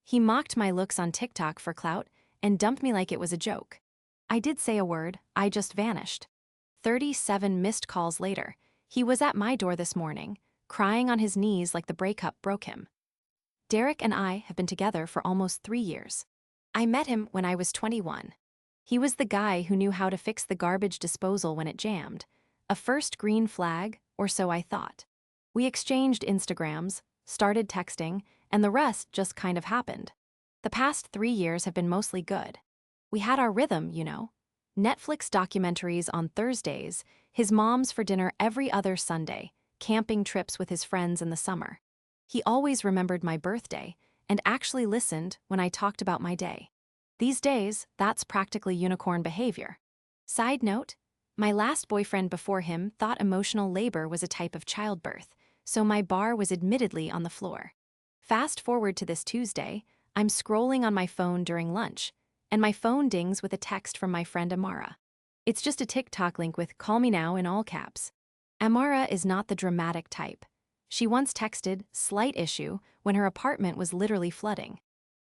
He mocked my looks on TikTok for clout and dumped me like it was a joke. I did say a word, I just vanished. 37 missed calls later, he was at my door this morning, crying on his knees like the breakup broke him. Derek and I have been together for almost 3 years. I met him when I was 21. He was the guy who knew how to fix the garbage disposal when it jammed. A first green flag, or so I thought. We exchanged Instagrams, started texting, and the rest just kind of happened. The past 3 years have been mostly good. We had our rhythm, you know. Netflix documentaries on Thursdays, his mom's for dinner every other Sunday, camping trips with his friends in the summer. He always remembered my birthday and actually listened when I talked about my day. These days, that's practically unicorn behavior. Side note, my last boyfriend before him thought emotional labor was a type of childbirth, so my bar was admittedly on the floor. Fast forward to this Tuesday, I'm scrolling on my phone during lunch, and my phone dings with a text from my friend Amara. It's just a TikTok link with "Call me now" in all caps. Amara is not the dramatic type. She once texted "slight issue" when her apartment was literally flooding.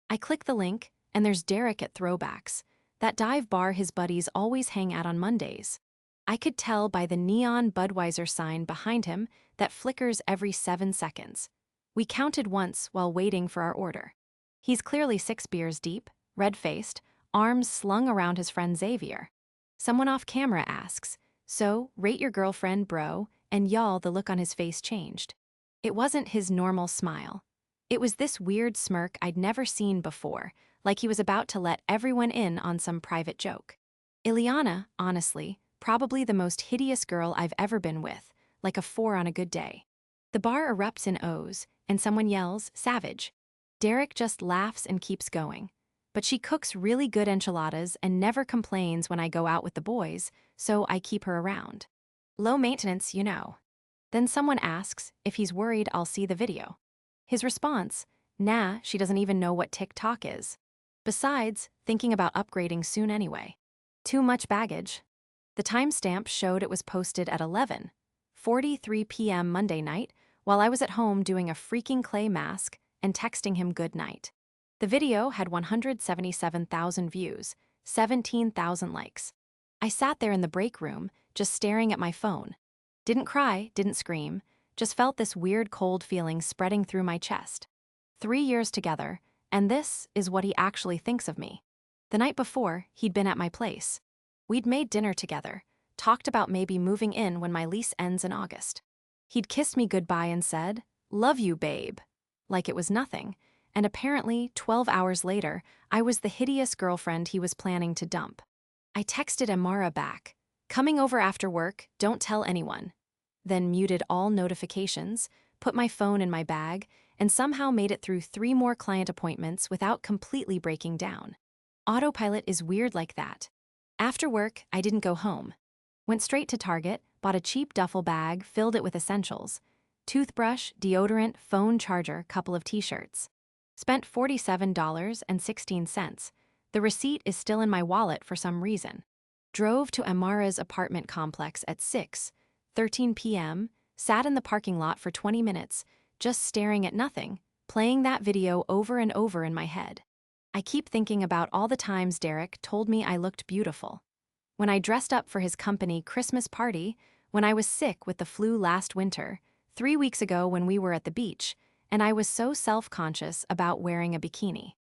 I click the link, and there's Derek at Throwbacks, that dive bar his buddies always hang out on Mondays. I could tell by the neon Budweiser sign behind him that flickers every 7 seconds. We counted once while waiting for our order. He's clearly 6 beers deep, red-faced, arms slung around his friend Xavier. Someone off camera asks, "So, rate your girlfriend, bro," and y'all, the look on his face changed. It wasn't his normal smile. It was this weird smirk I'd never seen before, like he was about to let everyone in on some private joke. Ileana, honestly, probably the most hideous girl I've ever been with, like a 4 on a good day. The bar erupts in O's, and someone yells, "Savage." Derek just laughs and keeps going. But she cooks really good enchiladas and never complains when I go out with the boys, so I keep her around. Low maintenance, you know. Then someone asks if he's worried I'll see the video. His response, "Nah, she doesn't even know what TikTok is. Besides, thinking about upgrading soon anyway. Too much baggage." The timestamp showed it was posted at 11:43 p.m. Monday night while I was at home doing a freaking clay mask and texting him good night. The video had 177,000 views, 17,000 likes. I sat there in the break room, just staring at my phone. Didn't cry, didn't scream, just felt this weird cold feeling spreading through my chest. 3 years together, and this is what he actually thinks of me. The night before, he'd been at my place. We'd made dinner together, talked about maybe moving in when my lease ends in August. He'd kissed me goodbye and said, "Love you, babe," like it was nothing, and apparently 12 hours later, I was the hideous girlfriend he was planning to dump. I texted Amara back, "Coming over after work, don't tell anyone." Then muted all notifications, put my phone in my bag, and somehow made it through 3 more client appointments without completely breaking down. Autopilot is weird like that. After work, I didn't go home. Went straight to Target, bought a cheap duffel bag, filled it with essentials. Toothbrush, deodorant, phone charger, couple of t-shirts. Spent $47.16. The receipt is still in my wallet for some reason. Drove to Amara's apartment complex at 6:13 p.m., sat in the parking lot for 20 minutes, just staring at nothing, playing that video over and over in my head. I keep thinking about all the times Derek told me I looked beautiful. When I dressed up for his company Christmas party, when I was sick with the flu last winter, 3 weeks ago when we were at the beach, and I was so self-conscious about wearing a bikini.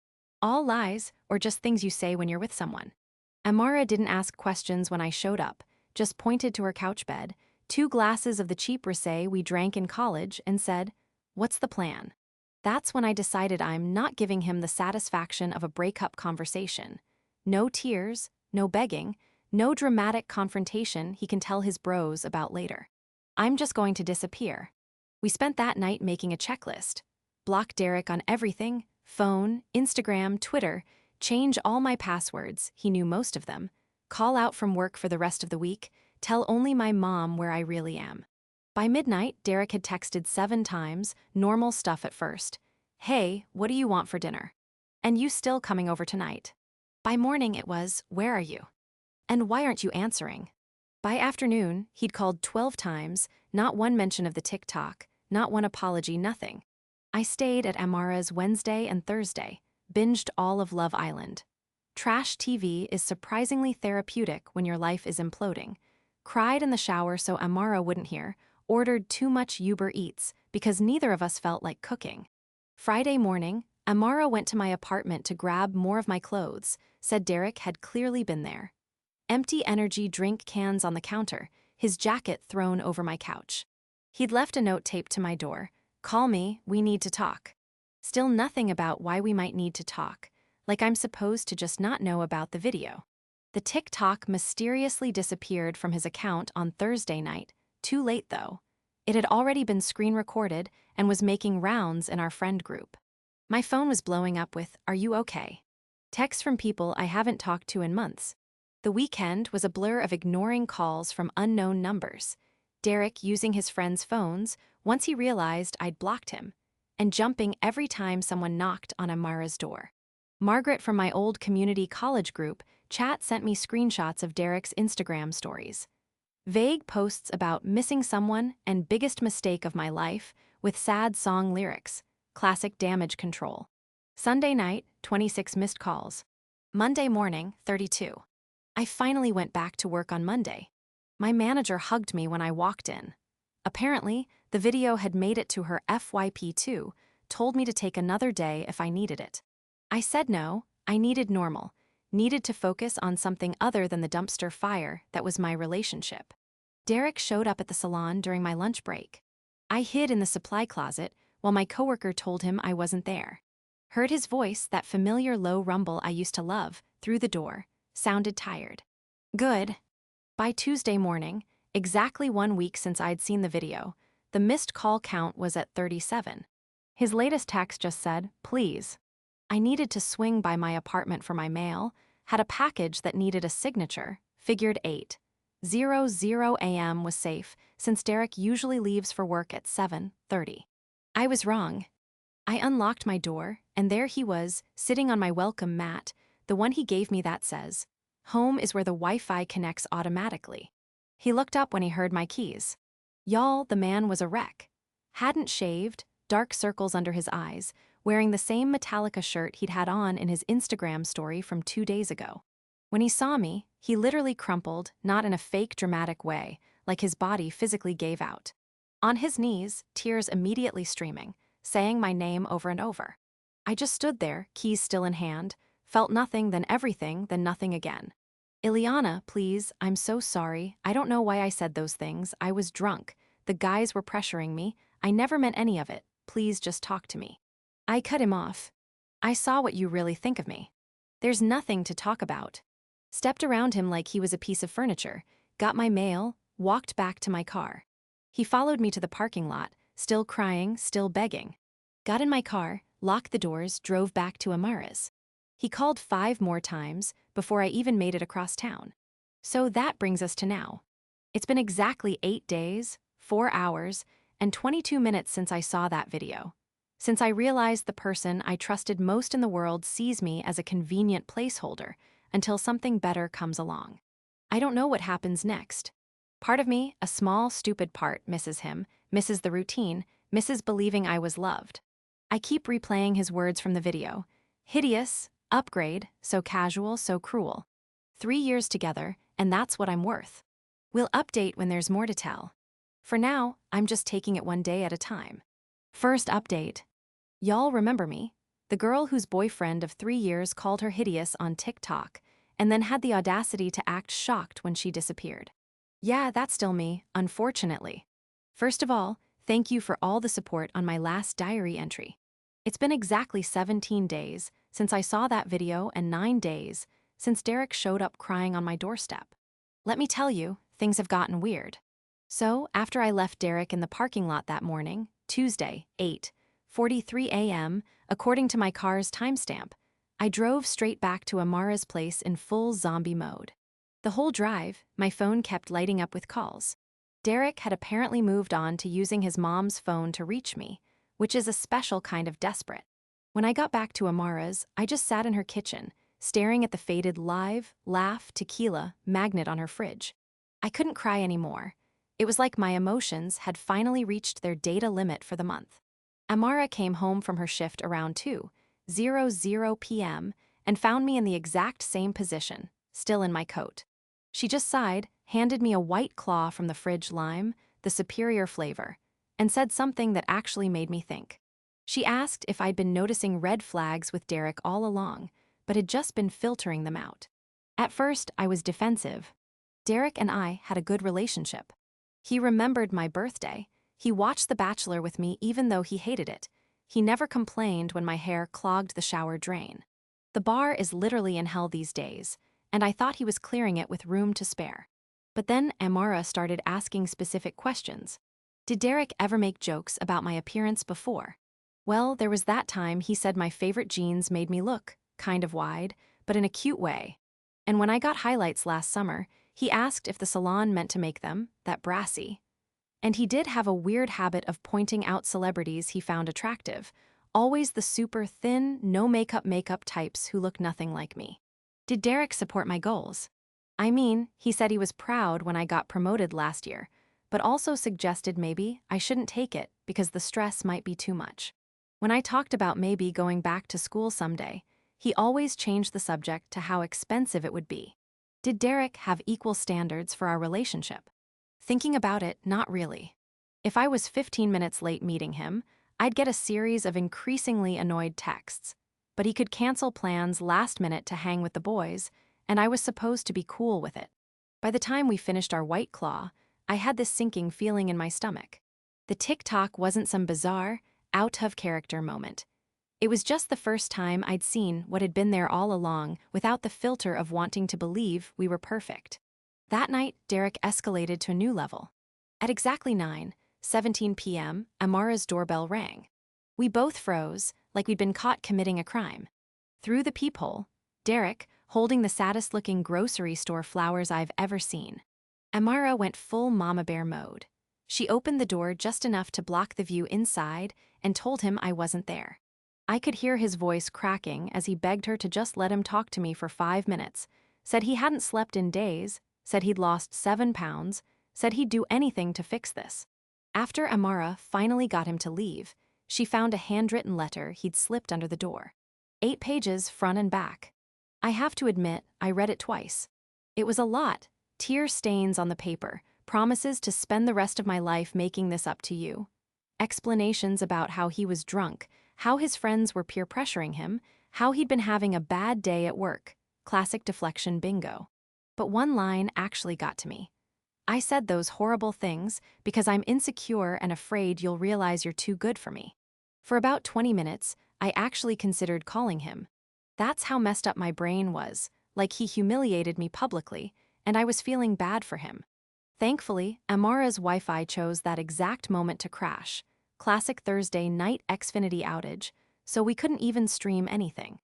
All lies, or just things you say when you're with someone. Amara didn't ask questions when I showed up, just pointed to her couch bed, 2 glasses of the cheap rosé we drank in college, and said, "What's the plan?" That's when I decided I'm not giving him the satisfaction of a breakup conversation. No tears, no begging, no dramatic confrontation he can tell his bros about later. I'm just going to disappear. We spent that night making a checklist. Block Derek on everything, phone, Instagram, Twitter, change all my passwords, he knew most of them, call out from work for the rest of the week, tell only my mom where I really am. By midnight, Derek had texted 7 times, normal stuff at first. "Hey, what do you want for dinner? And you still coming over tonight?" By morning it was, "Where are you? And why aren't you answering?" By afternoon, he'd called 12 times, not one mention of the TikTok, not one apology, nothing. I stayed at Amara's Wednesday and Thursday, binged all of Love Island. Trash TV is surprisingly therapeutic when your life is imploding. Cried in the shower so Amara wouldn't hear, ordered too much Uber Eats because neither of us felt like cooking. Friday morning, Amara went to my apartment to grab more of my clothes, said Derek had clearly been there. Empty energy drink cans on the counter, his jacket thrown over my couch. He'd left a note taped to my door. Call me, we need to talk. Still nothing about why we might need to talk, like I'm supposed to just not know about the video. The TikTok mysteriously disappeared from his account on Thursday night, too late though. It had already been screen recorded and was making rounds in our friend group. My phone was blowing up with, "Are you okay?" Texts from people I haven't talked to in months. The weekend was a blur of ignoring calls from unknown numbers. Derek using his friends' phones once he realized I'd blocked him, and jumping every time someone knocked on Amara's door. Margaret from my old community college group chat sent me screenshots of Derek's Instagram stories. Vague posts about missing someone and biggest mistake of my life with sad song lyrics, classic damage control. Sunday night, 26 missed calls. Monday morning, 32. I finally went back to work on Monday. My manager hugged me when I walked in. Apparently, the video had made it to her FYP2, told me to take another day if I needed it. I said no, I needed normal, needed to focus on something other than the dumpster fire that was my relationship. Derek showed up at the salon during my lunch break. I hid in the supply closet while my coworker told him I wasn't there. Heard his voice, that familiar low rumble I used to love, through the door, sounded tired. Good. By Tuesday morning, exactly 1 week since I'd seen the video, the missed call count was at 37. His latest text just said, "Please." I needed to swing by my apartment for my mail, had a package that needed a signature, figured 8:00 a.m. was safe since Derek usually leaves for work at 7:30. I was wrong. I unlocked my door, and there he was, sitting on my welcome mat, the one he gave me that says, "Home is where the Wi-Fi connects automatically." He looked up when he heard my keys. Y'all, the man was a wreck. Hadn't shaved, dark circles under his eyes, wearing the same Metallica shirt he'd had on in his Instagram story from 2 days ago. When he saw me, he literally crumpled, not in a fake dramatic way, like his body physically gave out. On his knees, tears immediately streaming, saying my name over and over. I just stood there, keys still in hand, felt nothing, then everything, then nothing again. "Ileana, please, I'm so sorry, I don't know why I said those things, I was drunk, the guys were pressuring me, I never meant any of it, please just talk to me." I cut him off. "I saw what you really think of me. There's nothing to talk about." Stepped around him like he was a piece of furniture, got my mail, walked back to my car. He followed me to the parking lot, still crying, still begging. Got in my car, locked the doors, drove back to Amara's. He called 5 more times before I even made it across town. So that brings us to now. It's been exactly 8 days, 4 hours, and 22 minutes since I saw that video. Since I realized the person I trusted most in the world sees me as a convenient placeholder until something better comes along. I don't know what happens next. Part of me, a small, stupid part, misses him, misses the routine, misses believing I was loved. I keep replaying his words from the video. Hideous, upgrade, so casual, so cruel. 3 years together, and that's what I'm worth. We'll update when there's more to tell. For now, I'm just taking it one day at a time. First update. Y'all remember me? The girl whose boyfriend of 3 years called her hideous on TikTok, and then had the audacity to act shocked when she disappeared. Yeah, that's still me, unfortunately. First of all, thank you for all the support on my last diary entry. It's been exactly 17 days since I saw that video and 9 days since Derek showed up crying on my doorstep. Let me tell you, things have gotten weird. So, after I left Derek in the parking lot that morning, Tuesday, 8:43 a.m., according to my car's timestamp, I drove straight back to Amara's place in full zombie mode. The whole drive, my phone kept lighting up with calls. Derek had apparently moved on to using his mom's phone to reach me, which is a special kind of desperate. When I got back to Amara's, I just sat in her kitchen, staring at the faded Live, Laugh, Tequila magnet on her fridge. I couldn't cry anymore. It was like my emotions had finally reached their data limit for the month. Amara came home from her shift around 2, 10:00 p.m. and found me in the exact same position, still in my coat. She just sighed, handed me a white claw from the fridge lime, the superior flavor, and said something that actually made me think. She asked if I'd been noticing red flags with Derek all along, but had just been filtering them out. At first, I was defensive. Derek and I had a good relationship. He remembered my birthday. He watched The Bachelor with me even though he hated it. He never complained when my hair clogged the shower drain. The bar is literally in hell these days, and I thought he was clearing it with room to spare. But then Amara started asking specific questions. Did Derek ever make jokes about my appearance before? Well, there was that time he said my favorite jeans made me look kind of wide, but in a cute way. And when I got highlights last summer, he asked if the salon meant to make them that brassy. And he did have a weird habit of pointing out celebrities he found attractive, always the super thin, no makeup types who look nothing like me. Did Derek support my goals? I mean, he said he was proud when I got promoted last year, but also suggested maybe I shouldn't take it because the stress might be too much. When I talked about maybe going back to school someday, he always changed the subject to how expensive it would be. Did Derek have equal standards for our relationship? Thinking about it, not really. If I was 15 minutes late meeting him, I'd get a series of increasingly annoyed texts. But he could cancel plans last minute to hang with the boys, and I was supposed to be cool with it. By the time we finished our White Claw, I had this sinking feeling in my stomach. The TikTok wasn't some bizarre, out-of-character moment. It was just the first time I'd seen what had been there all along without the filter of wanting to believe we were perfect. That night, Derek escalated to a new level. At exactly 9:17 p.m., Amara's doorbell rang. We both froze, like we'd been caught committing a crime. Through the peephole, Derek, holding the saddest-looking grocery store flowers I've ever seen. Amara went full mama bear mode. She opened the door just enough to block the view inside and told him I wasn't there. I could hear his voice cracking as he begged her to just let him talk to me for 5 minutes, said he hadn't slept in days, said he'd lost 7 pounds, said he'd do anything to fix this. After Amara finally got him to leave, she found a handwritten letter he'd slipped under the door. 8 pages front and back. I have to admit, I read it twice. It was a lot. Tear stains on the paper, promises to spend the rest of my life making this up to you. Explanations about how he was drunk, how his friends were peer pressuring him, how he'd been having a bad day at work. Classic deflection bingo. But one line actually got to me. I said those horrible things because I'm insecure and afraid you'll realize you're too good for me. For about 20 minutes, I actually considered calling him. That's how messed up my brain was, like he humiliated me publicly, and I was feeling bad for him. Thankfully, Amara's Wi-Fi chose that exact moment to crash. Classic Thursday night Xfinity outage, so we couldn't even stream anything.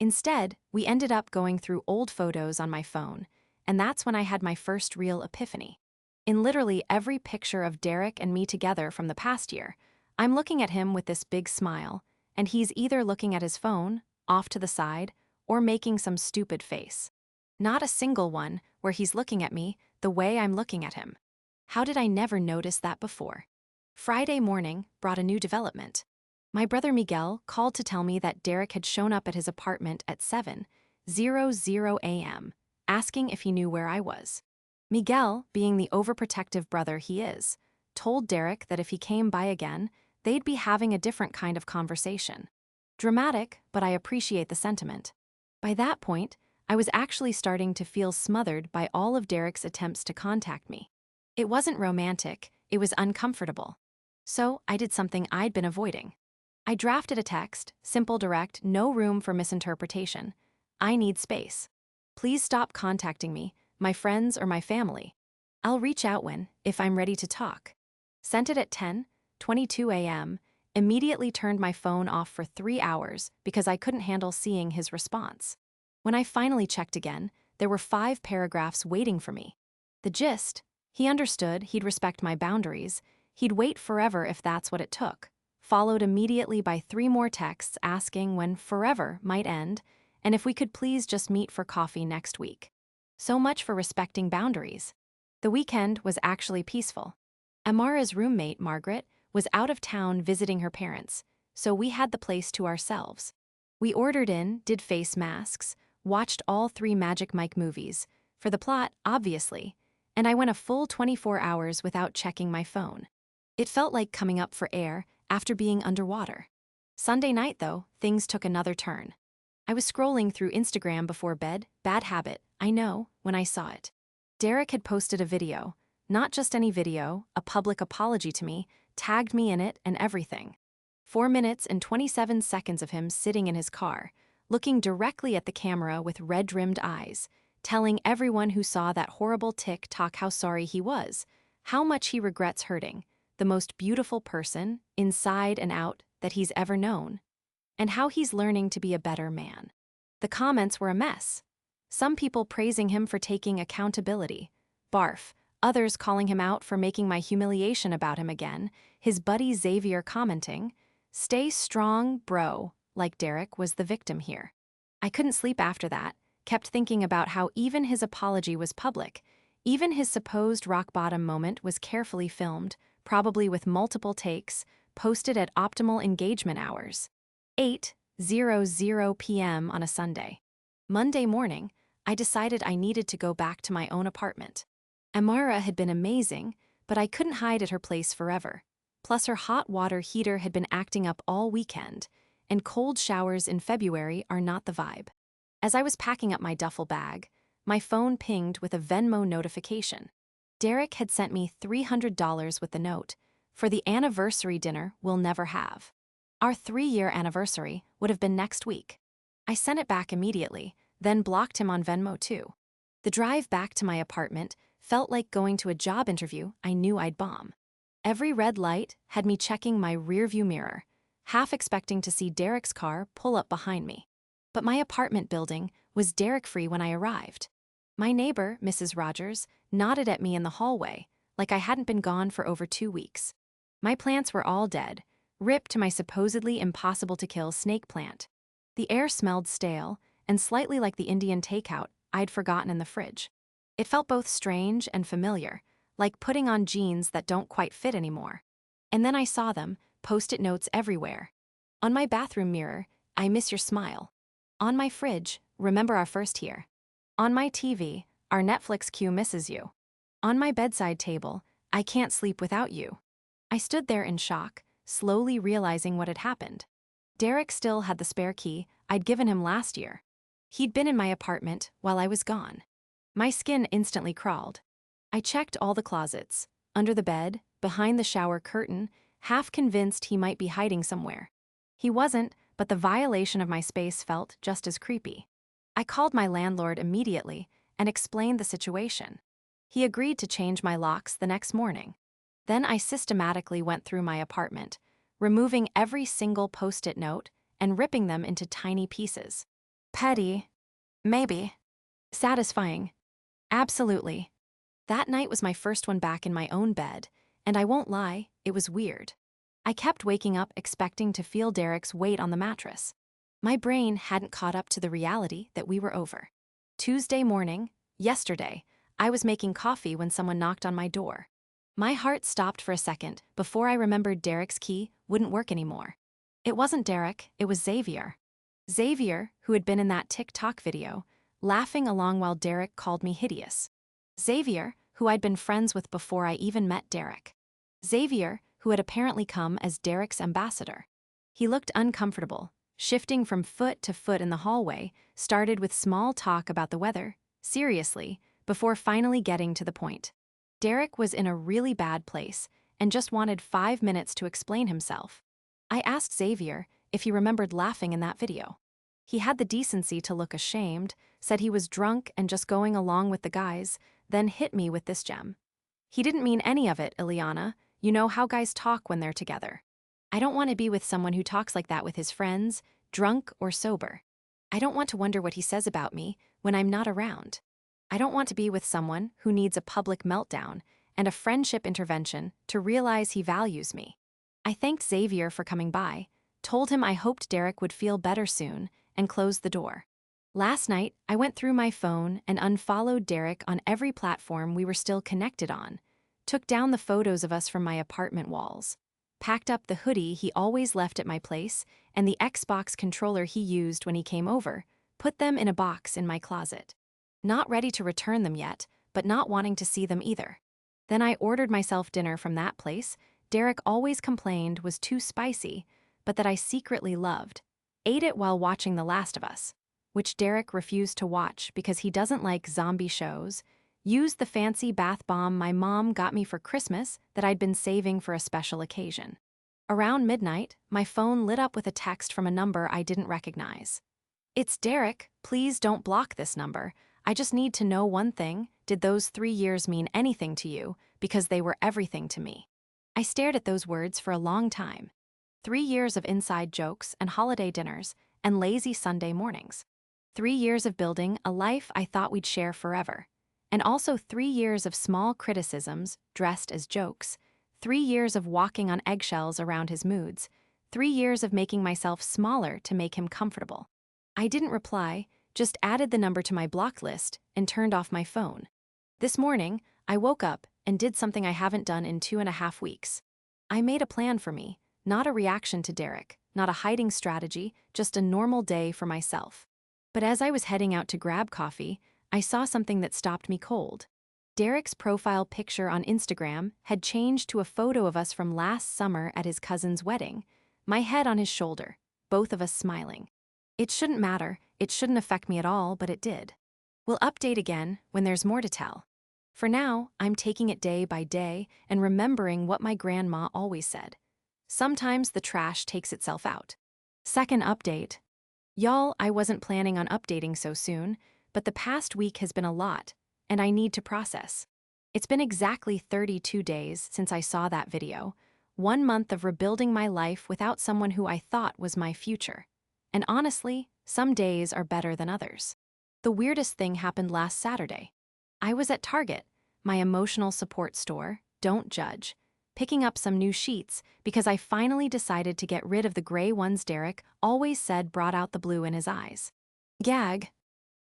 Instead, we ended up going through old photos on my phone, and that's when I had my first real epiphany. In literally every picture of Derek and me together from the past year, I'm looking at him with this big smile, and he's either looking at his phone, off to the side, or making some stupid face. Not a single one where he's looking at me the way I'm looking at him. How did I never notice that before? Friday morning brought a new development. My brother Miguel called to tell me that Derek had shown up at his apartment at 7:00 a.m., asking if he knew where I was. Miguel, being the overprotective brother he is, told Derek that if he came by again, they'd be having a different kind of conversation. Dramatic, but I appreciate the sentiment. By that point, I was actually starting to feel smothered by all of Derek's attempts to contact me. It wasn't romantic, it was uncomfortable. So I did something I'd been avoiding. I drafted a text, simple, direct, no room for misinterpretation. I need space. Please stop contacting me, my friends or my family. I'll reach out when, if I'm ready to talk. Sent it at 10:22 a.m., immediately turned my phone off for 3 hours because I couldn't handle seeing his response. When I finally checked again, there were 5 paragraphs waiting for me. The gist: he understood he'd respect my boundaries, he'd wait forever if that's what it took, followed immediately by 3 more texts asking when forever might end, and if we could please just meet for coffee next week. So much for respecting boundaries. The weekend was actually peaceful. Amara's roommate, Margaret, was out of town visiting her parents, so we had the place to ourselves. We ordered in, did face masks, watched all 3 Magic Mike movies, for the plot, obviously, and I went a full 24 hours without checking my phone. It felt like coming up for air after being underwater. Sunday night, though, things took another turn. I was scrolling through Instagram before bed, bad habit, I know, when I saw it. Derek had posted a video, not just any video, a public apology to me, tagged me in it and everything. 4 minutes and 27 seconds of him sitting in his car, looking directly at the camera with red-rimmed eyes, telling everyone who saw that horrible TikTok how sorry he was, how much he regrets hurting the most beautiful person, inside and out, that he's ever known, and how he's learning to be a better man. The comments were a mess. Some people praising him for taking accountability. Barf. Others calling him out for making my humiliation about him again. His buddy Xavier commenting, "Stay strong, bro," like Derek was the victim here. I couldn't sleep after that, kept thinking about how even his apology was public. Even his supposed rock-bottom moment was carefully filmed, probably with multiple takes, posted at optimal engagement hours. 8:00 p.m. on a Sunday. Monday morning, I decided I needed to go back to my own apartment. Amara had been amazing, but I couldn't hide at her place forever. Plus her hot water heater had been acting up all weekend, and cold showers in February are not the vibe. As I was packing up my duffel bag, my phone pinged with a Venmo notification. Derek had sent me $300 with the note, for the anniversary dinner we'll never have. Our 3-year anniversary would have been next week. I sent it back immediately, then blocked him on Venmo too. The drive back to my apartment felt like going to a job interview I knew I'd bomb. Every red light had me checking my rearview mirror, half expecting to see Derek's car pull up behind me. But my apartment building was Derek-free when I arrived. My neighbor, Mrs. Rogers, nodded at me in the hallway, like I hadn't been gone for over 2 weeks. My plants were all dead, ripped to my supposedly impossible-to-kill snake plant. The air smelled stale, and slightly like the Indian takeout I'd forgotten in the fridge. It felt both strange and familiar, like putting on jeans that don't quite fit anymore. And then I saw them, post-it notes everywhere. On my bathroom mirror, "I miss your smile." On my fridge, "Remember our first here." On my TV, "Our Netflix queue misses you." On my bedside table, "I can't sleep without you." I stood there in shock, slowly realizing what had happened. Derek still had the spare key I'd given him last year. He'd been in my apartment while I was gone. My skin instantly crawled. I checked all the closets, under the bed, behind the shower curtain, half convinced he might be hiding somewhere. He wasn't, but the violation of my space felt just as creepy. I called my landlord immediately and explained the situation. He agreed to change my locks the next morning. Then I systematically went through my apartment, removing every single post-it note and ripping them into tiny pieces. Petty. Maybe. Satisfying. Absolutely. That night was my first one back in my own bed, and I won't lie, it was weird. I kept waking up expecting to feel Derek's weight on the mattress. My brain hadn't caught up to the reality that we were over. Tuesday morning, yesterday, I was making coffee when someone knocked on my door. My heart stopped for a second before I remembered Derek's key wouldn't work anymore. It wasn't Derek, it was Xavier. Xavier, who had been in that TikTok video, laughing along while Derek called me hideous. Xavier, who I'd been friends with before I even met Derek. Xavier, who had apparently come as Derek's ambassador. He looked uncomfortable, shifting from foot to foot in the hallway, started with small talk about the weather, seriously, before finally getting to the point. Derek was in a really bad place and just wanted 5 minutes to explain himself. I asked Xavier if he remembered laughing in that video. He had the decency to look ashamed, said he was drunk and just going along with the guys, then hit me with this gem. "He didn't mean any of it, Ileana. You know how guys talk when they're together. I don't want to be with someone who talks like that with his friends, drunk or sober. I don't want to wonder what he says about me when I'm not around. I don't want to be with someone who needs a public meltdown and a friendship intervention to realize he values me." I thanked Xavier for coming by, told him I hoped Derek would feel better soon, and closed the door. Last night, I went through my phone and unfollowed Derek on every platform we were still connected on, took down the photos of us from my apartment walls. packed up the hoodie he always left at my place and the Xbox controller he used when he came over, put them in a box in my closet. Not ready to return them yet, but not wanting to see them either. Then I ordered myself dinner from that place Derek always complained was too spicy, but that I secretly loved. Ate it while watching The Last of Us, which Derek refused to watch because he doesn't like zombie shows. Used the fancy bath bomb my mom got me for Christmas that I'd been saving for a special occasion. Around midnight, my phone lit up with a text from a number I didn't recognize. "It's Derek, please don't block this number. I just need to know one thing, did those 3 years mean anything to you? Because they were everything to me." I stared at those words for a long time. 3 years of inside jokes and holiday dinners and lazy Sunday mornings. 3 years of building a life I thought we'd share forever. And also 3 years of small criticisms dressed as jokes. 3 years of walking on eggshells around his moods. 3 years of making myself smaller to make him comfortable. I didn't reply, just added the number to my block list and turned off my phone. This morning, I woke up and did something I haven't done in 2.5 weeks. I made a plan for me, not a reaction to Derek, not a hiding strategy, just a normal day for myself. But as I was heading out to grab coffee, I saw something that stopped me cold. Derek's profile picture on Instagram had changed to a photo of us from last summer at his cousin's wedding, my head on his shoulder, both of us smiling. It shouldn't matter, it shouldn't affect me at all, but it did. We'll update again when there's more to tell. For now, I'm taking it day by day and remembering what my grandma always said. Sometimes the trash takes itself out. Second update. Y'all, I wasn't planning on updating so soon, but the past week has been a lot, and I need to process. It's been exactly 32 days since I saw that video, 1 month of rebuilding my life without someone who I thought was my future. And honestly, some days are better than others. The weirdest thing happened last Saturday. I was at Target, my emotional support store, don't judge, picking up some new sheets because I finally decided to get rid of the gray ones Derek always said brought out the blue in his eyes. Gag.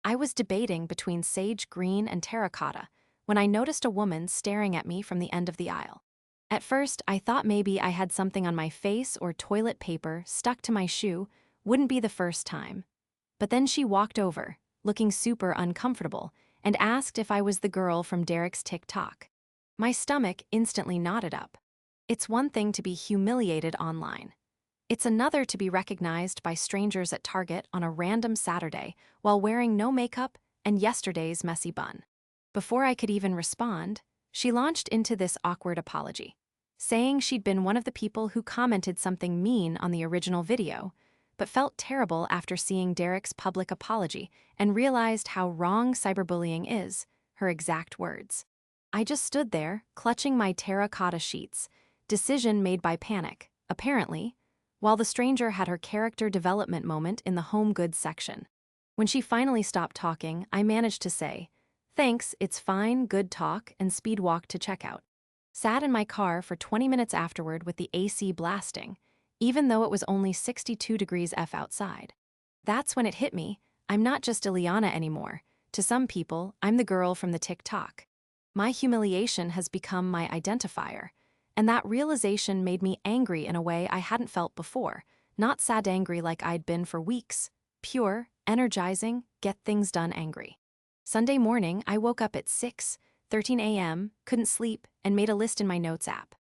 I was debating between sage green and terracotta when I noticed a woman staring at me from the end of the aisle. At first, I thought maybe I had something on my face or toilet paper stuck to my shoe, wouldn't be the first time. But then she walked over, looking super uncomfortable, and asked if I was the girl from Derek's TikTok. My stomach instantly knotted up. It's one thing to be humiliated online. It's another to be recognized by strangers at Target on a random Saturday while wearing no makeup and yesterday's messy bun. Before I could even respond, she launched into this awkward apology, saying she'd been one of the people who commented something mean on the original video, but felt terrible after seeing Derek's public apology and realized how wrong cyberbullying is, her exact words. I just stood there, clutching my terracotta sheets, decision made by panic, apparently, while the stranger had her character development moment in the home goods section. When she finally stopped talking, I managed to say, "Thanks, it's fine, good talk," and speed walked to checkout. Sat in my car for 20 minutes afterward with the AC blasting, even though it was only 62 degrees F outside. That's when it hit me, I'm not just Ileana anymore. To some people, I'm the girl from the TikTok. My humiliation has become my identifier, and that realization made me angry in a way I hadn't felt before, not sad angry like I'd been for weeks, pure, energizing, get things done angry. Sunday morning, I woke up at 6:13 a.m., couldn't sleep, and made a list in my notes app.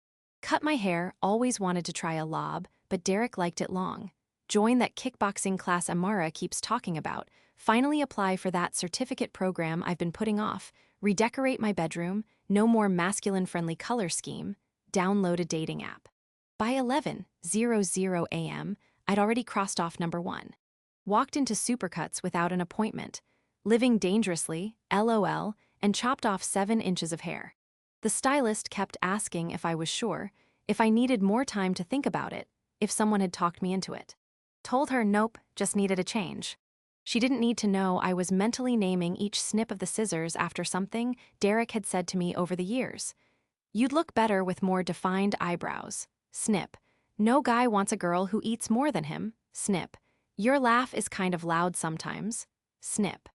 Cut my hair, always wanted to try a lob, but Derek liked it long. Join that kickboxing class Amara keeps talking about. Finally apply for that certificate program I've been putting off. Redecorate my bedroom. No more masculine-friendly color scheme. Download a dating app. By 11:00 a.m., I'd already crossed off number 1. Walked into Supercuts without an appointment. Living dangerously, LOL, and chopped off 7 inches of hair. The stylist kept asking if I was sure, if I needed more time to think about it, if someone had talked me into it. Told her nope, just needed a change. She didn't need to know I was mentally naming each snip of the scissors after something Derek had said to me over the years. You'd look better with more defined eyebrows. Snip. No guy wants a girl who eats more than him. Snip. Your laugh is kind of loud sometimes. Snip.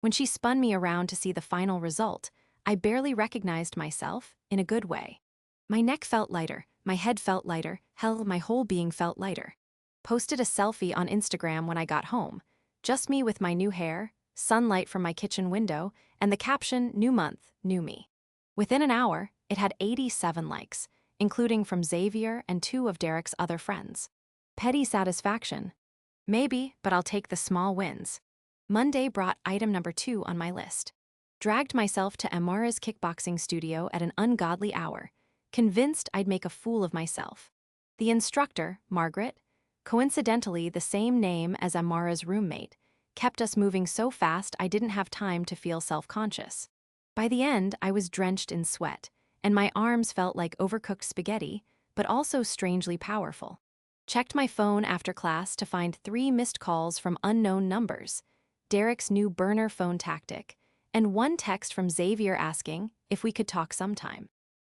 When she spun me around to see the final result, I barely recognized myself, in a good way. My neck felt lighter, My head felt lighter, hell, my whole being felt lighter. Posted a selfie on Instagram when I got home. Just me with my new hair, sunlight from my kitchen window, and the caption, "New month, new me." Within an hour, it had 87 likes, including from Xavier and 2 of Derek's other friends. Petty satisfaction. Maybe, but I'll take the small wins. Monday brought item number 2 on my list. Dragged myself to Amara's kickboxing studio at an ungodly hour, convinced I'd make a fool of myself. The instructor, Margaret, coincidentally the same name as Amara's roommate, kept us moving so fast I didn't have time to feel self-conscious. By the end, I was drenched in sweat, and my arms felt like overcooked spaghetti, but also strangely powerful. Checked my phone after class to find 3 missed calls from unknown numbers, Derek's new burner phone tactic, and 1 text from Xavier asking if we could talk sometime.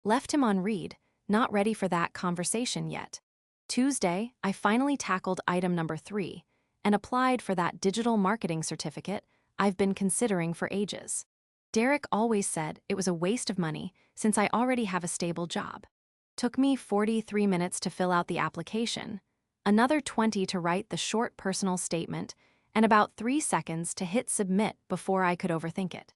Left him on read, not ready for that conversation yet. Tuesday, I finally tackled item number 3 and applied for that digital marketing certificate I've been considering for ages. Derek always said it was a waste of money since I already have a stable job. Took me 43 minutes to fill out the application, another 20 to write the short personal statement, and about 3 seconds to hit submit before I could overthink it.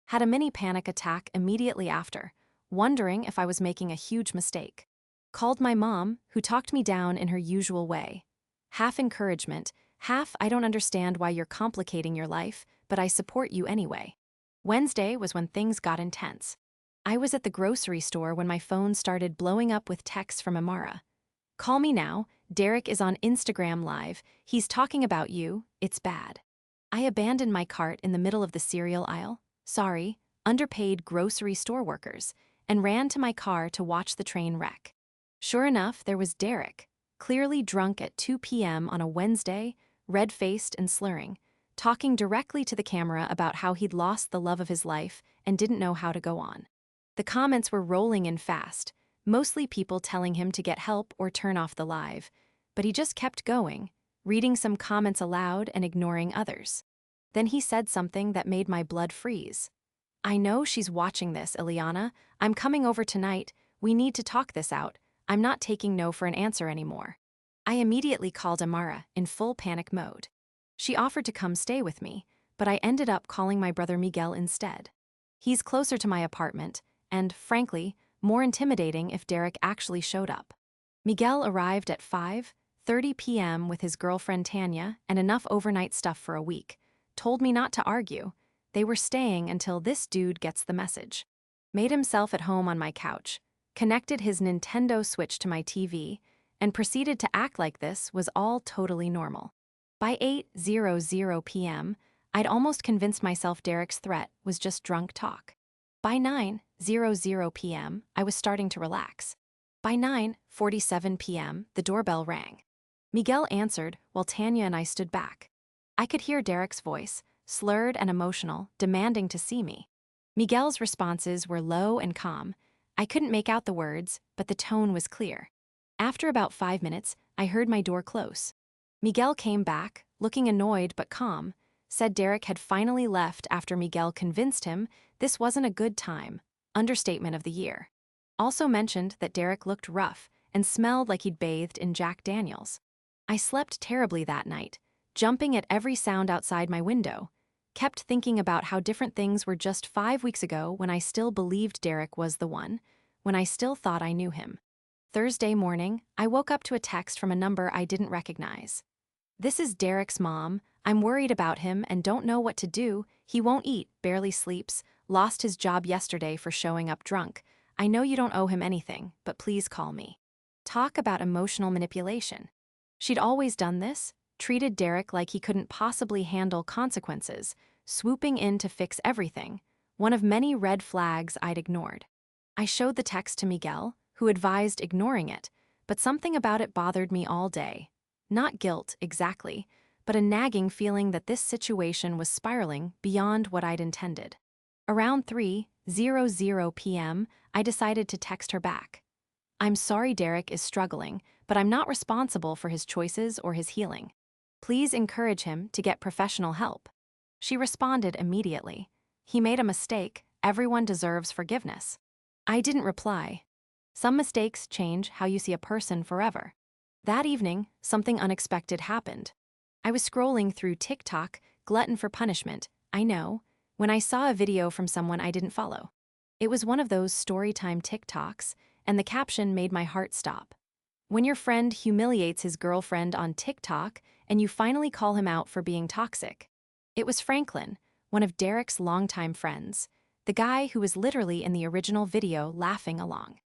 Had a mini panic attack immediately after, wondering if I was making a huge mistake. Called my mom, who talked me down in her usual way. Half encouragement, half "I don't understand why you're complicating your life, but I support you anyway." Wednesday was when things got intense. I was at the grocery store when my phone started blowing up with texts from Amara. "Call me now, Derek is on Instagram Live, he's talking about you, it's bad." I abandoned my cart in the middle of the cereal aisle, sorry, underpaid grocery store workers, and ran to my car to watch the train wreck. Sure enough, there was Derek, clearly drunk at 2 p.m. on a Wednesday, red-faced and slurring, talking directly to the camera about how he'd lost the love of his life and didn't know how to go on. The comments were rolling in fast, mostly people telling him to get help or turn off the live, but he just kept going, reading some comments aloud and ignoring others. Then he said something that made my blood freeze. "I know she's watching this, Ileana. I'm coming over tonight. We need to talk this out. I'm not taking no for an answer anymore." I immediately called Amara in full panic mode. She offered to come stay with me, but I ended up calling my brother Miguel instead. He's closer to my apartment, and, frankly, more intimidating if Derek actually showed up. Miguel arrived at 5:30 p.m. with his girlfriend Tanya and enough overnight stuff for a week. Told me not to argue. They were staying until this dude gets the message. Made himself at home on my couch, connected his Nintendo Switch to my TV, and proceeded to act like this was all totally normal. By 8:00 p.m., I'd almost convinced myself Derek's threat was just drunk talk. By 9:00 p.m., I was starting to relax. By 9:47 p.m., the doorbell rang. Miguel answered while Tanya and I stood back. I could hear Derek's voice, slurred and emotional, demanding to see me. Miguel's responses were low and calm. I couldn't make out the words, but the tone was clear. After about 5 minutes, I heard my door close. Miguel came back, looking annoyed but calm, said Derek had finally left after Miguel convinced him this wasn't a good time, understatement of the year. Also mentioned that Derek looked rough and smelled like he'd bathed in Jack Daniels. I slept terribly that night, jumping at every sound outside my window, kept thinking about how different things were just 5 weeks ago when I still believed Derek was the one, when I still thought I knew him. Thursday morning, I woke up to a text from a number I didn't recognize. "This is Derek's mom. I'm worried about him and don't know what to do. He won't eat, barely sleeps, lost his job yesterday for showing up drunk. I know you don't owe him anything, but please call me." Talk about emotional manipulation. She'd always done this, treated Derek like he couldn't possibly handle consequences, swooping in to fix everything, one of many red flags I'd ignored. I showed the text to Miguel, who advised ignoring it, but something about it bothered me all day. Not guilt, exactly, but a nagging feeling that this situation was spiraling beyond what I'd intended. Around 3:00 p.m., I decided to text her back. "I'm sorry Derek is struggling, but I'm not responsible for his choices or his healing. Please encourage him to get professional help." She responded immediately. "He made a mistake. Everyone deserves forgiveness." I didn't reply. Some mistakes change how you see a person forever. That evening, something unexpected happened. I was scrolling through TikTok, glutton for punishment, I know, when I saw a video from someone I didn't follow. It was one of those storytime TikToks, and the caption made my heart stop. When your friend humiliates his girlfriend on TikTok and you finally call him out for being toxic. It was Franklin, one of Derek's longtime friends, the guy who was literally in the original video laughing along.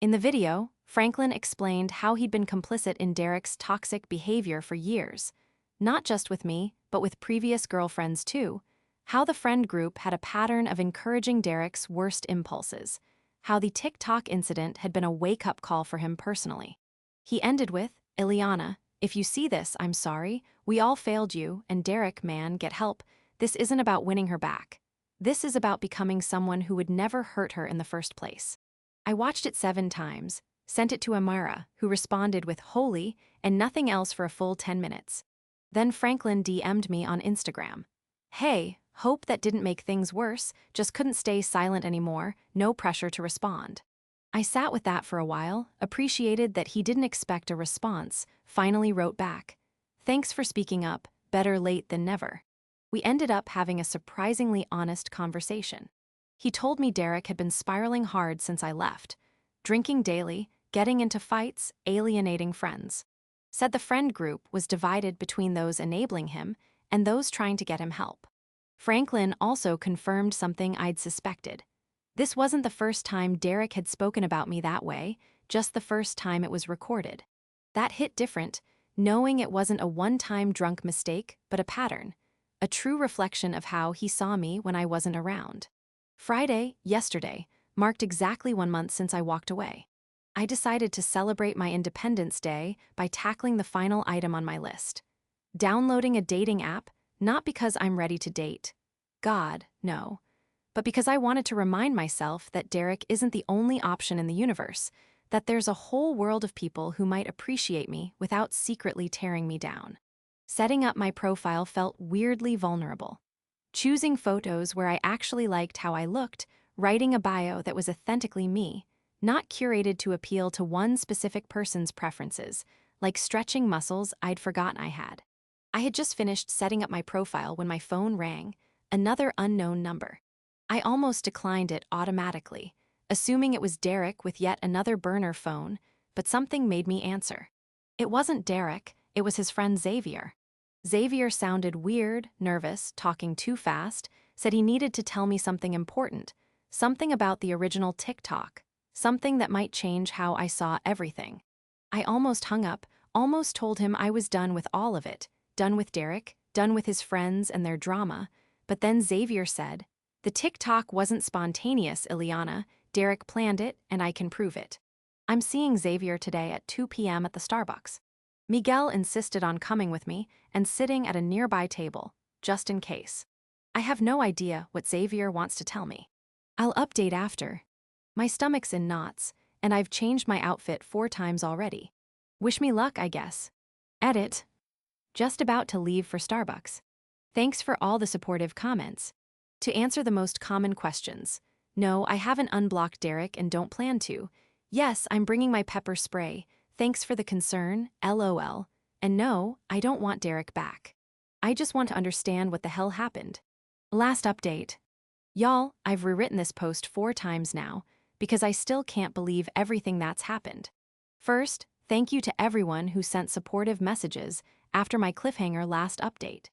In the video, Franklin explained how he'd been complicit in Derek's toxic behavior for years, not just with me, but with previous girlfriends too, how the friend group had a pattern of encouraging Derek's worst impulses, how the TikTok incident had been a wake-up call for him personally. He ended with, "Ileana, if you see this, I'm sorry, we all failed you, and Derek, man, get help. This isn't about winning her back. This is about becoming someone who would never hurt her in the first place." I watched it 7 times, sent it to Amara, who responded with "holy" and nothing else for a full 10 minutes. Then Franklin DM'd me on Instagram. "Hey, hope that didn't make things worse, just couldn't stay silent anymore, no pressure to respond." I sat with that for a while, appreciated that he didn't expect a response, finally wrote back, "Thanks for speaking up, better late than never." We ended up having a surprisingly honest conversation. He told me Derek had been spiraling hard since I left, drinking daily, getting into fights, alienating friends. Said the friend group was divided between those enabling him and those trying to get him help. Franklin also confirmed something I'd suspected. This wasn't the first time Derek had spoken about me that way, just the first time it was recorded. That hit different, knowing it wasn't a one-time drunk mistake, but a pattern, a true reflection of how he saw me when I wasn't around. Friday, yesterday, marked exactly 1 month since I walked away. I decided to celebrate my Independence Day by tackling the final item on my list. Downloading a dating app, not because I'm ready to date. God, no. But because I wanted to remind myself that Derek isn't the only option in the universe, that there's a whole world of people who might appreciate me without secretly tearing me down. Setting up my profile felt weirdly vulnerable. Choosing photos where I actually liked how I looked, writing a bio that was authentically me, not curated to appeal to one specific person's preferences, like stretching muscles I'd forgotten I had. I had just finished setting up my profile when my phone rang, another unknown number. I almost declined it automatically, assuming it was Derek with yet another burner phone, but something made me answer. It wasn't Derek, it was his friend Xavier. Xavier sounded weird, nervous, talking too fast, said he needed to tell me something important, something about the original TikTok, something that might change how I saw everything. I almost hung up, almost told him I was done with all of it, done with Derek, done with his friends and their drama, but then Xavier said, "The TikTok wasn't spontaneous, Ileana. Derek planned it, and I can prove it." I'm seeing Xavier today at 2 p.m. at the Starbucks. Miguel insisted on coming with me and sitting at a nearby table, just in case. I have no idea what Xavier wants to tell me. I'll update after. My stomach's in knots, and I've changed my outfit 4 times already. Wish me luck, I guess. Edit. Just about to leave for Starbucks. Thanks for all the supportive comments. To answer the most common questions. No, I haven't unblocked Derek and don't plan to. Yes, I'm bringing my pepper spray. Thanks for the concern, LOL. And no, I don't want Derek back. I just want to understand what the hell happened. Last update. Y'all, I've rewritten this post 4 times now, because I still can't believe everything that's happened. First, thank you to everyone who sent supportive messages after my cliffhanger last update.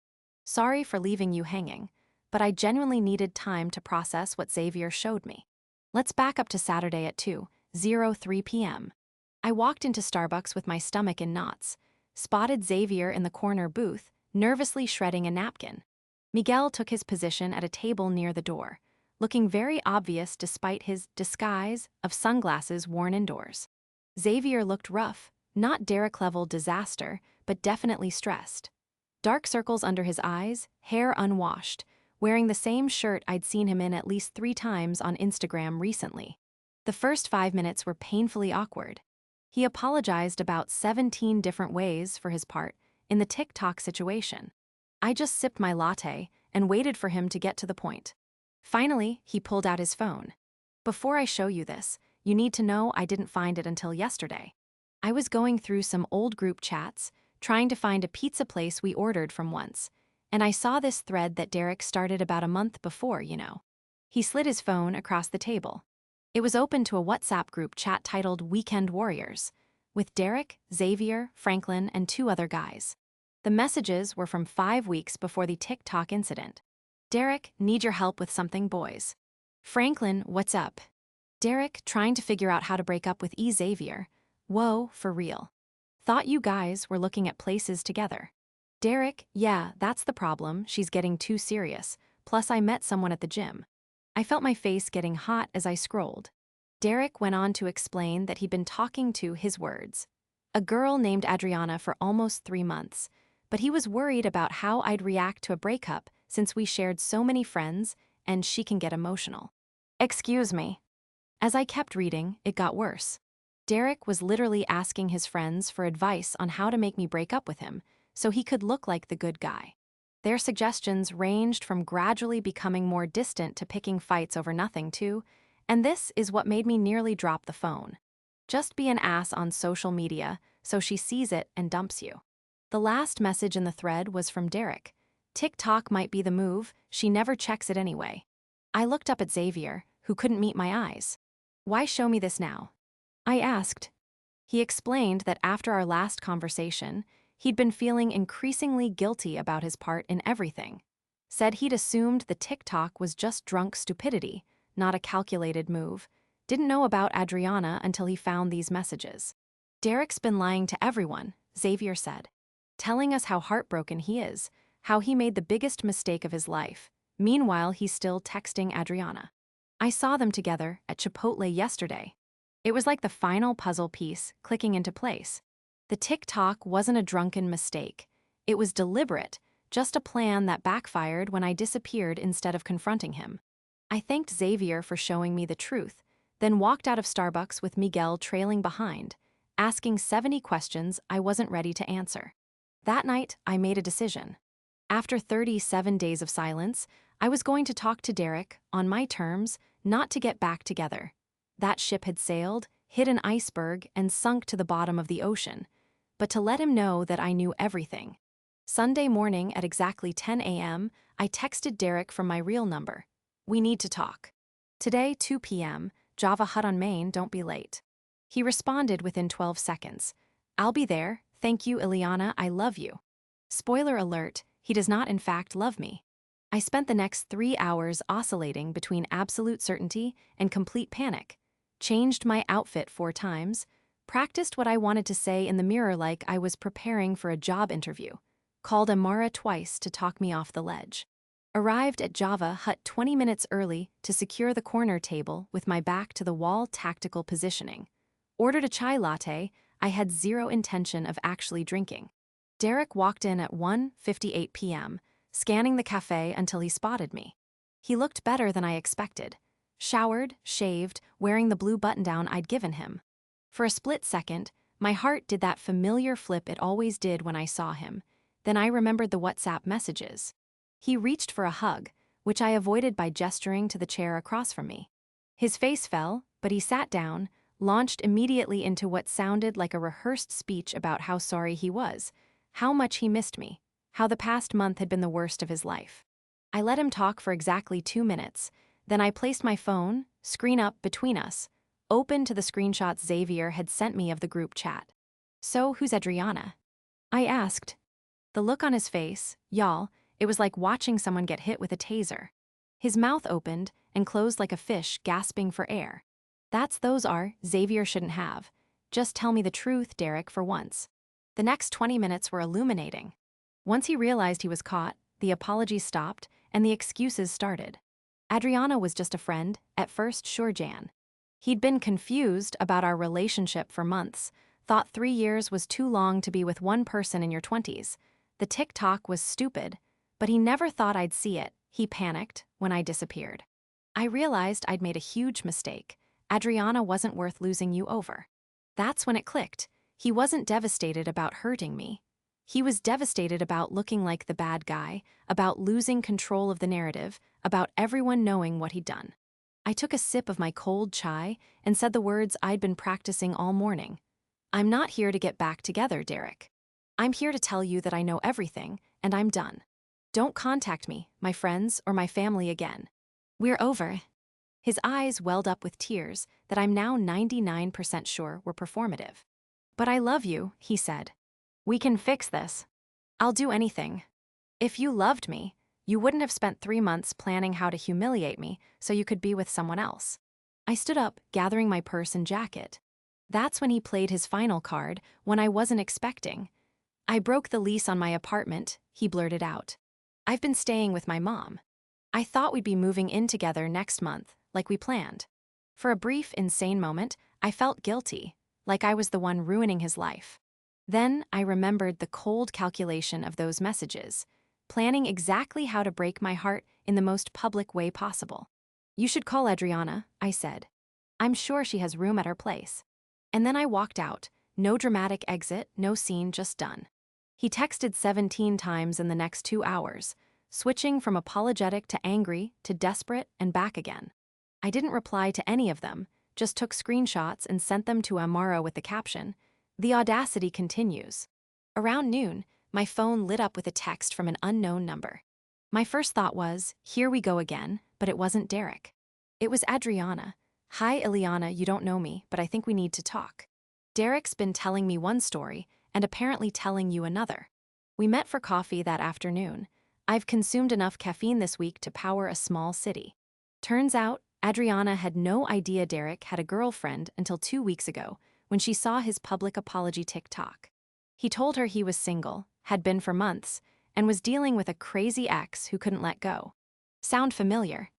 Sorry for leaving you hanging, but I genuinely needed time to process what Xavier showed me. Let's back up to Saturday at 2:03 p.m. I walked into Starbucks with my stomach in knots, spotted Xavier in the corner booth, nervously shredding a napkin. Miguel took his position at a table near the door, looking very obvious despite his disguise of sunglasses worn indoors. Xavier looked rough, not Derek-level disaster, but definitely stressed. Dark circles under his eyes, hair unwashed, wearing the same shirt I'd seen him in at least 3 times on Instagram recently. The first 5 minutes were painfully awkward. He apologized about 17 different ways for his part in the TikTok situation. I just sipped my latte and waited for him to get to the point. Finally, he pulled out his phone. "Before I show you this, You need to know I didn't find it until yesterday. I was going through some old group chats, trying to find a pizza place we ordered from once, and I saw this thread that Derek started about a month before. He slid his phone across the table. It was open to a WhatsApp group chat titled Weekend Warriors, with Derek, Xavier, Franklin, and 2 other guys. The messages were from 5 weeks before the TikTok incident. Derek, need your help with something, boys. Franklin, what's up? Derek, trying to figure out how to break up with Xavier. Whoa, for real. Thought you guys were looking at places together. Derek, yeah, that's the problem, she's getting too serious, plus I met someone at the gym. I felt my face getting hot as I scrolled. Derek went on to explain that he'd been talking to, his words, a girl named Adriana for almost 3 months, but he was worried about how I'd react to a breakup since we shared so many friends and she can get emotional. Excuse me. As I kept reading, it got worse. Derek was literally asking his friends for advice on how to make me break up with him so he could look like the good guy. Their suggestions ranged from gradually becoming more distant to picking fights over nothing too, and this is what made me nearly drop the phone. Just be an ass on social media so she sees it and dumps you. The last message in the thread was from Derek. TikTok might be the move, she never checks it anyway. I looked up at Xavier, who couldn't meet my eyes. Why show me this now? I asked. He explained that after our last conversation, he'd been feeling increasingly guilty about his part in everything. Said he'd assumed the TikTok was just drunk stupidity, not a calculated move. Didn't know about Adriana until he found these messages. Derek's been lying to everyone, Xavier said. Telling us how heartbroken he is, how he made the biggest mistake of his life. Meanwhile, he's still texting Adriana. I saw them together at Chipotle yesterday. It was like the final puzzle piece clicking into place. The TikTok wasn't a drunken mistake. It was deliberate, just a plan that backfired when I disappeared instead of confronting him. I thanked Xavier for showing me the truth, then walked out of Starbucks with Miguel trailing behind, asking 70 questions I wasn't ready to answer. That night, I made a decision. After 37 days of silence, I was going to talk to Derek, on my terms, not to get back together. That ship had sailed, hit an iceberg, and sunk to the bottom of the ocean, but to let him know that I knew everything. Sunday morning at exactly 10 a.m., I texted Derek from my real number. We need to talk. Today, 2 p.m., Java Hut on Main, don't be late. He responded within 12 seconds. I'll be there, thank you, Ileana, I love you. Spoiler alert, he does not in fact love me. I spent the next 3 hours oscillating between absolute certainty and complete panic, changed my outfit 4 times, practiced what I wanted to say in the mirror like I was preparing for a job interview, called Amara twice to talk me off the ledge. Arrived at Java Hut 20 minutes early to secure the corner table with my back to the wall tactical positioning. Ordered a chai latte I had zero intention of actually drinking. Derek walked in at 1:58 p.m., scanning the cafe until he spotted me. He looked better than I expected. Showered, shaved, wearing the blue button-down I'd given him. For a split second, my heart did that familiar flip it always did when I saw him. Then I remembered the WhatsApp messages. He reached for a hug, which I avoided by gesturing to the chair across from me. His face fell, but he sat down, launched immediately into what sounded like a rehearsed speech about how sorry he was, how much he missed me, how the past month had been the worst of his life. I let him talk for exactly 2 minutes, then I placed my phone, screen up, between us, open to the screenshots Xavier had sent me of the group chat. So, who's Adriana? I asked. The look on his face, y'all, it was like watching someone get hit with a taser. His mouth opened and closed like a fish gasping for air. Those are, Xavier shouldn't have. Just tell me the truth, Derek, for once. The next 20 minutes were illuminating. Once he realized he was caught, the apologies stopped, and the excuses started. Adriana was just a friend, at first sure Jan. He'd been confused about our relationship for months, thought 3 years was too long to be with one person in your 20s. The TikTok was stupid, but he never thought I'd see it. He panicked when I disappeared. I realized I'd made a huge mistake. Adriana wasn't worth losing you over. That's when it clicked. He wasn't devastated about hurting me. He was devastated about looking like the bad guy, about losing control of the narrative, about everyone knowing what he'd done. I took a sip of my cold chai and said the words I'd been practicing all morning. I'm not here to get back together, Derek. I'm here to tell you that I know everything, and I'm done. Don't contact me, my friends, or my family again. We're over. His eyes welled up with tears that I'm now 99% sure were performative. But I love you, he said. We can fix this. I'll do anything. If you loved me, you wouldn't have spent 3 months planning how to humiliate me so you could be with someone else. I stood up, gathering my purse and jacket. That's when he played his final card, one I wasn't expecting. I broke the lease on my apartment, he blurted out. I've been staying with my mom. I thought we'd be moving in together next month, like we planned. For a brief, insane moment, I felt guilty, like I was the one ruining his life. Then I remembered the cold calculation of those messages, planning exactly how to break my heart in the most public way possible. You should call Adriana, I said. I'm sure she has room at her place. And then I walked out, no dramatic exit, no scene, just done. He texted 17 times in the next 2 hours, switching from apologetic to angry to desperate and back again. I didn't reply to any of them, just took screenshots and sent them to Amara with the caption, "The audacity continues." Around noon, my phone lit up with a text from an unknown number. My first thought was, here we go again, but it wasn't Derek. It was Adriana. Hi, Ileana, you don't know me, but I think we need to talk. Derek's been telling me one story, and apparently telling you another. We met for coffee that afternoon. I've consumed enough caffeine this week to power a small city. Turns out, Adriana had no idea Derek had a girlfriend until 2 weeks ago, when she saw his public apology TikTok. He told her he was single, had been for months, and was dealing with a crazy ex who couldn't let go. Sound familiar?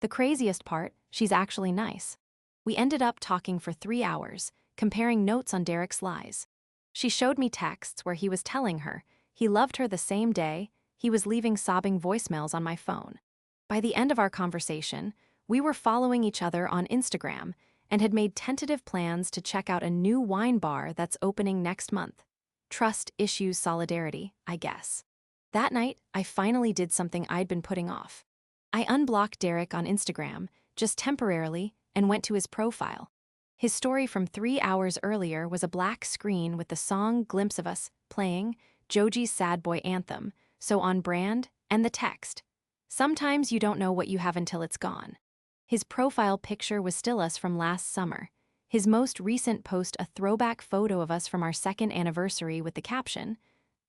The craziest part, she's actually nice. We ended up talking for 3 hours, comparing notes on Derek's lies. She showed me texts where he was telling her he loved her the same day. He was leaving sobbing voicemails on my phone. By the end of our conversation, we were following each other on Instagram and had made tentative plans to check out a new wine bar that's opening next month. Trust issues solidarity, I guess. That night, I finally did something I'd been putting off. I unblocked Derek on Instagram, just temporarily, and went to his profile. His story from 3 hours earlier was a black screen with the song Glimpse of Us playing, Joji's Sad Boy anthem, so on brand, and the text. Sometimes you don't know what you have until it's gone. His profile picture was still us from last summer. His most recent post a throwback photo of us from our 2nd anniversary with the caption,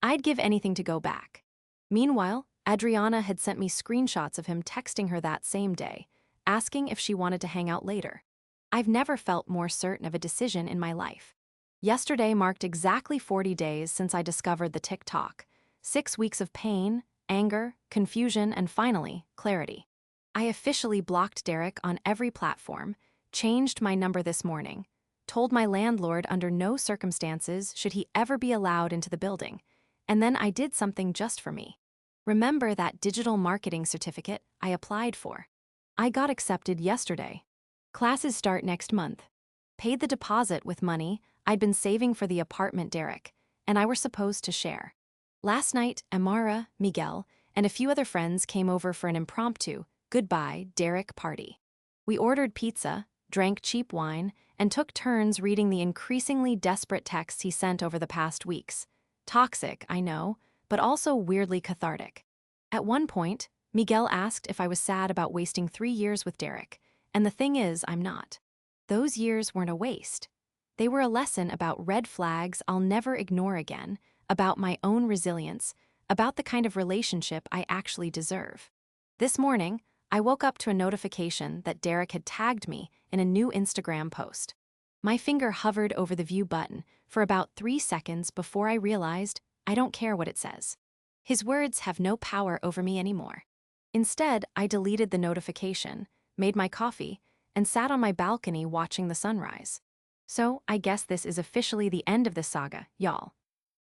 "I'd give anything to go back." Meanwhile, Adriana had sent me screenshots of him texting her that same day, asking if she wanted to hang out later. I've never felt more certain of a decision in my life. Yesterday marked exactly 40 days since I discovered the TikTok. 6 weeks of pain, anger, confusion, and finally, clarity. I officially blocked Derek on every platform, changed my number this morning, told my landlord under no circumstances should he ever be allowed into the building, and then I did something just for me. Remember that digital marketing certificate I applied for? I got accepted yesterday. Classes start next month. Paid the deposit with money I'd been saving for the apartment Derek and I were supposed to share. Last night, Amara, Miguel, and a few other friends came over for an impromptu goodbye Derek party. We ordered pizza, drank cheap wine, and took turns reading the increasingly desperate texts he sent over the past weeks. Toxic, I know, but also weirdly cathartic. At one point, Miguel asked if I was sad about wasting 3 years with Derek, and the thing is, I'm not. Those years weren't a waste. They were a lesson about red flags I'll never ignore again, about my own resilience, about the kind of relationship I actually deserve. This morning, I woke up to a notification that Derek had tagged me in a new Instagram post. My finger hovered over the view button for about 3 seconds before I realized I don't care what it says. His words have no power over me anymore. Instead, I deleted the notification, made my coffee, and sat on my balcony watching the sunrise. So, I guess this is officially the end of this saga, y'all.